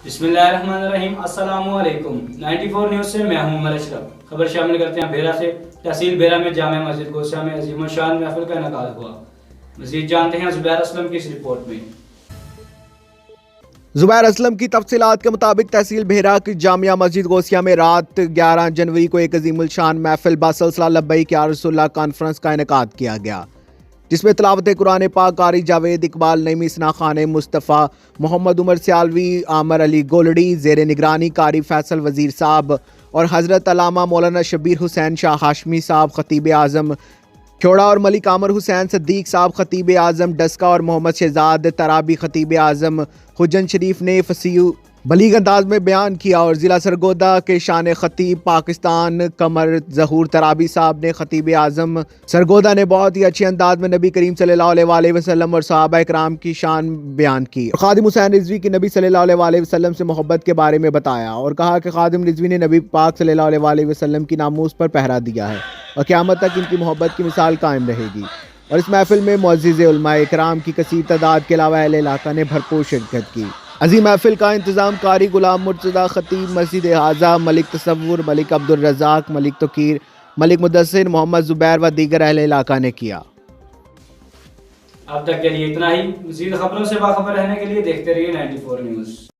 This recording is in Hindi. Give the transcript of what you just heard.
बिस्मिल्लाहिर्रहमानिर्रहीम। अस्सलामुअलैकुम। 94 न्यूज़ से मैं हूं उमर अशरफ। खबर शामिल करते हैं बेरा से। तहसील बेरा में जामे मस्जिद गोसिया में अजीम शान महफिल का इनेकाद हुआ। मज़ीद जानते हैं ज़ुबैर असलम की इस रिपोर्ट में। ज़ुबैर असलम की तफसीलात के मुताबिक तहसील बेहरा की जामिया मस्जिद गोसिया में रात 11 जनवरी को एक अजीमुल शान महफिल बासिलसिला लब्बैक या रसूलुल्लाह कॉन्फ्रेंस का इनेकाद किया गया, जिसमें तिलावत कुरान पाक कारी जावेद इकबाल नईमी सना खान मुस्तफ़ा मोहम्मद उमर सियालवी आमर अली गोलड़ी ज़ेर निगरानी कारी फैसल वज़ीर साहब और हज़रत अल्लामा मौलाना शब्बीर हुसैन शाह हाशमी साहब खतीब आज़म क्योड़ा और मलिक आमर हुसैन सद्दीक साहब खतीब आज़म डस्का और मोहम्मद शहजाद तराबी खतीब आज़म हुज्जन शरीफ ने फसीह बलीग अंदाज में बयान किया और ज़िला सरगोदा के शान खतीब पाकिस्तान कमर ज़हूर तराबी साहब ने खतीब आज़म सरगोदा ने बहुत ही अच्छे अंदाज में नबी करीम सल्लल्लाहु अलैहि वसल्लम और सहाबा इकराम की शान बयान की। खादिम हुसैन रिजवी की नबी सल्लल्लाहु अलैहि वसल्लम से मोहब्बत के बारे में बताया और कहा कि खादिम रिजवी ने नबी पाक सल्लल्लाहु अलैहि वसल्लम की नामूस पर पहरा दिया है और क़यामत तक इनकी मोहब्बत की मिसाल कायम रहेगी। और इस महफिल में मुअज़्ज़िज़ उलमा इकराम की कसीर तादाद के अलावा अहले इलाका ने भरपूर शिरकत की। अजीम महफिल का इंतज़ाम कारी गुलाम मुर्तज़ा खतीब मस्जिद हाजा मलिक तसव्वुर मलिक अब्दुल रज़ाक मलिक तोकीर मलिक मुदस्सिर मोहम्मद ज़ुबैर व दीगर अहले इलाका ने किया। अब तक के लिए इतना ही। मज़ीद खबरों से बाखबर रहने के लिए देखते रहिए 94 न्यूज़।